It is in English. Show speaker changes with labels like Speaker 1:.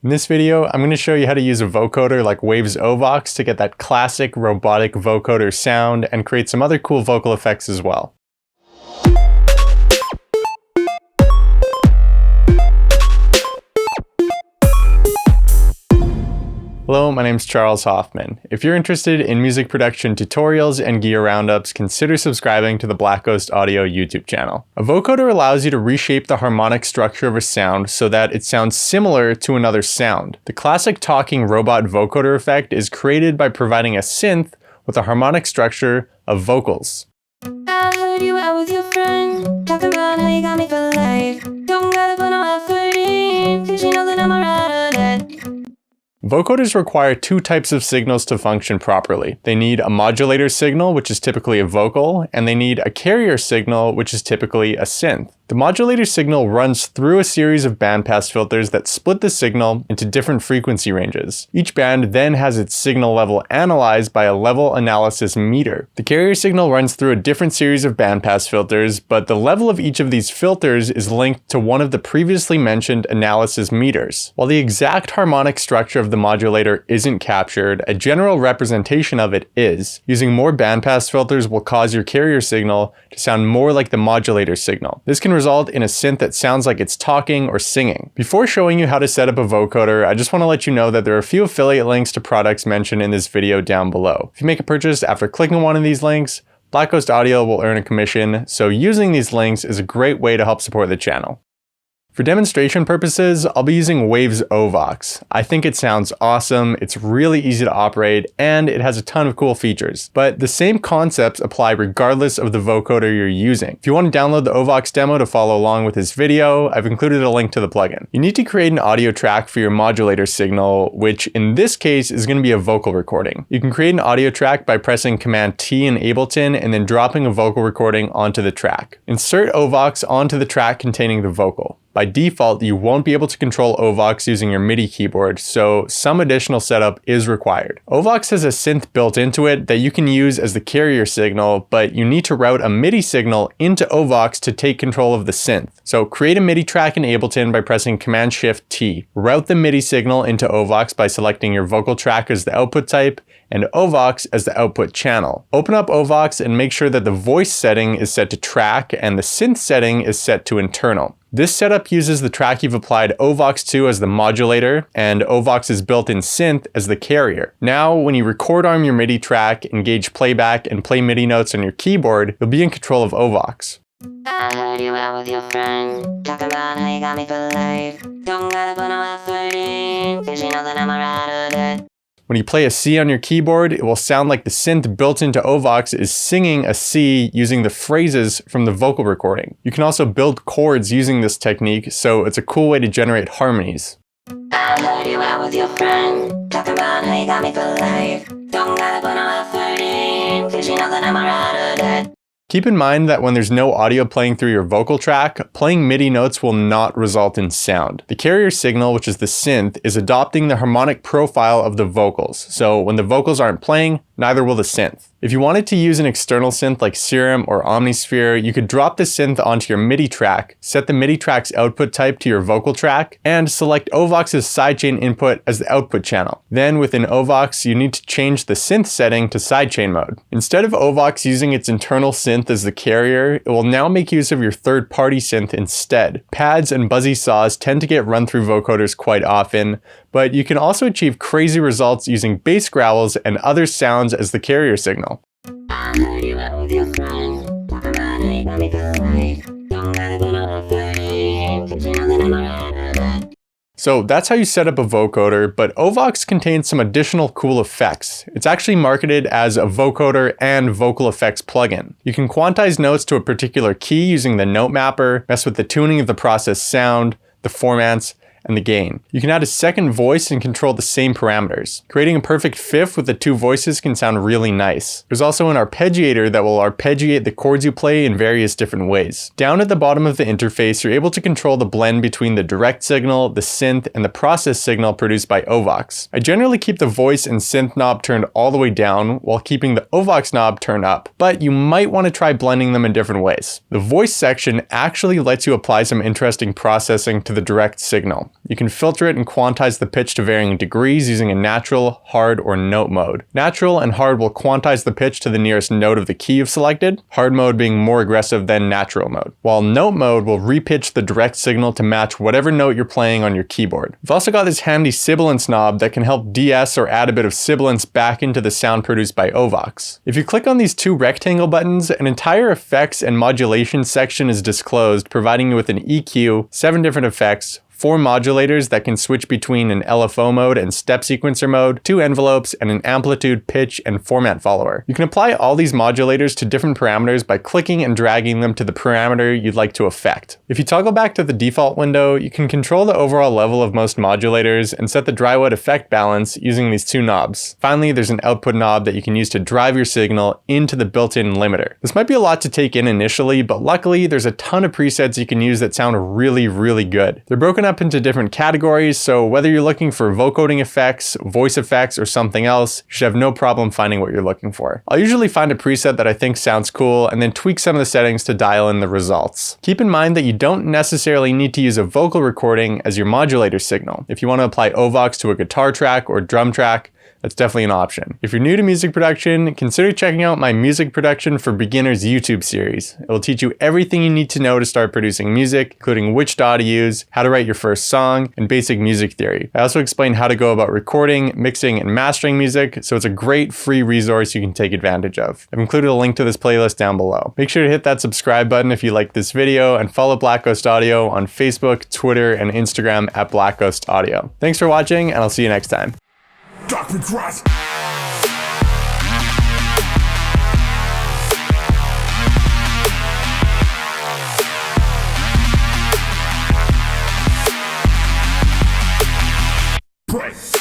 Speaker 1: In this video, I'm going to show you how to use a vocoder like Waves OVox to get that classic robotic vocoder sound and create some other cool vocal effects as well. Hello, my name's Charles Hoffman. If you're interested in music production tutorials and gear roundups, consider subscribing to the Black Ghost Audio YouTube channel. A vocoder allows you to reshape the harmonic structure of a sound so that it sounds similar to another sound. The classic talking robot vocoder effect is created by providing a synth with a harmonic structure of vocals.
Speaker 2: I heard you out with your friend, talking about how you got me for life. Don't gotta put no effort in, 'cause you know that I'm a rider.
Speaker 1: Vocoders require two types of signals to function properly. They need a modulator signal, which is typically a vocal, and they need a carrier signal, which is typically a synth. The modulator signal runs through a series of bandpass filters that split the signal into different frequency ranges. Each band then has its signal level analyzed by a level analysis meter. The carrier signal runs through a different series of bandpass filters, but the level of each of these filters is linked to one of the previously mentioned analysis meters. While the exact harmonic structure of the modulator isn't captured, a general representation of it is. Using more bandpass filters will cause your carrier signal to sound more like the modulator signal. This can result in a synth that sounds like it's talking or singing. Before showing you how to set up a vocoder, I just want to let you know that there are a few affiliate links to products mentioned in this video down below. If you make a purchase after clicking one of these links, Black Ghost Audio will earn a commission, so using these links is a great way to help support the channel. For demonstration purposes, I'll be using Waves OVox. I think it sounds awesome, it's really easy to operate, and it has a ton of cool features. But the same concepts apply regardless of the vocoder you're using. If you want to download the OVox demo to follow along with this video, I've included a link to the plugin. You need to create an audio track for your modulator signal, which in this case is going to be a vocal recording. You can create an audio track by pressing Command T in Ableton and then dropping a vocal recording onto the track. Insert OVox onto the track containing the vocal. By default, you won't be able to control OVox using your MIDI keyboard, so some additional setup is required. OVox has a synth built into it that you can use as the carrier signal, but you need to route a MIDI signal into OVox to take control of the synth. So create a MIDI track in Ableton by pressing Command-Shift-T. Route the MIDI signal into OVox by selecting your vocal track as the output type and OVox as the output channel. Open up OVox and make sure that the voice setting is set to track and the synth setting is set to internal. This setup uses the track you've applied OVox to as the modulator and OVox's built-in synth as the carrier. Now, when you record arm your MIDI track, engage playback, and play MIDI notes on your keyboard, you'll be in control of OVox.
Speaker 2: I heard you out with your friend, talking about how you got me for life. Don't gotta put no effort in, 'cause you know that I'm a rider.
Speaker 1: When you play a C on your keyboard, it will sound like the synth built into OVox is singing a C using the phrases from the vocal recording. You can also build chords using this technique, so it's a cool way to generate harmonies.
Speaker 2: I heard you out with your friend, talking about how you got me for life. Don't gotta put no effort in, 'cause you know that I'm a rider.
Speaker 1: Keep in mind that when there's no audio playing through your vocal track, playing MIDI notes will not result in sound. The carrier signal, which is the synth, is adopting the harmonic profile of the vocals. So when the vocals aren't playing, neither will the synth. If you wanted to use an external synth like Serum or Omnisphere, you could drop the synth onto your MIDI track, set the MIDI track's output type to your vocal track, and select OVox's sidechain input as the output channel. Then within OVox, you need to change the synth setting to sidechain mode. Instead of OVox using its internal synth as the carrier, it will now make use of your third-party synth instead. Pads and buzzy saws tend to get run through vocoders quite often, but you can also achieve crazy results using bass growls and other sounds as the carrier signal.
Speaker 2: I heard you out with your friend, talking about how you got me for life. Don't gotta put no effort in, 'cause you know that I'm a rider.
Speaker 1: So that's how you set up a vocoder, but OVox contains some additional cool effects. It's actually marketed as a vocoder and vocal effects plugin. You can quantize notes to a particular key using the note mapper, mess with the tuning of the processed sound, the formats, and the gain. You can add a second voice and control the same parameters. Creating a perfect fifth with the two voices can sound really nice. There's also an arpeggiator that will arpeggiate the chords you play in various different ways. Down at the bottom of the interface, you're able to control the blend between the direct signal, the synth, and the process signal produced by OVox. I generally keep the voice and synth knob turned all the way down while keeping the OVox knob turned up, but you might want to try blending them in different ways. The voice section actually lets you apply some interesting processing to the direct signal. You can filter it and quantize the pitch to varying degrees using a natural, hard, or note mode. Natural and hard will quantize the pitch to the nearest note of the key you've selected, hard mode being more aggressive than natural mode, while note mode will repitch the direct signal to match whatever note you're playing on your keyboard. We've also got this handy sibilance knob that can help de-ess or add a bit of sibilance back into the sound produced by OVox. If you click on these two rectangle buttons, an entire effects and modulation section is disclosed, providing you with an EQ, 7 different effects, 4 modulators that can switch between an LFO mode and step sequencer mode, 2 envelopes, and an amplitude, pitch, and format follower. You can apply all these modulators to different parameters by clicking and dragging them to the parameter you'd like to affect. If you toggle back to the default window, you can control the overall level of most modulators and set the dry wet effect balance using these 2 knobs. Finally, there's an output knob that you can use to drive your signal into the built-in limiter. This might be a lot to take in initially, but luckily there's a ton of presets you can use that sound really, really good. They're broken up into different categories, so whether you're looking for vocoding effects, voice effects, or something else, you should have no problem finding what you're looking for. I'll usually find a preset that I think sounds cool and then tweak some of the settings to dial in the results. Keep in mind that you don't necessarily need to use a vocal recording as your modulator signal. If you want to apply OVox to a guitar track or drum track, that's definitely an option. If you're new to music production, consider checking out my Music Production for Beginners YouTube series. It will teach you everything you need to know to start producing music, including which DAW to use, how to write your first song, and basic music theory. I also explain how to go about recording, mixing, and mastering music, so it's a great free resource you can take advantage of. I've included a link to this playlist down below. Make sure to hit that subscribe button if you like this video, and follow Black Ghost Audio on Facebook, Twitter, and Instagram at Black Ghost Audio. Thanks for watching, and I'll see you next time.
Speaker 3: Dark regret. Break.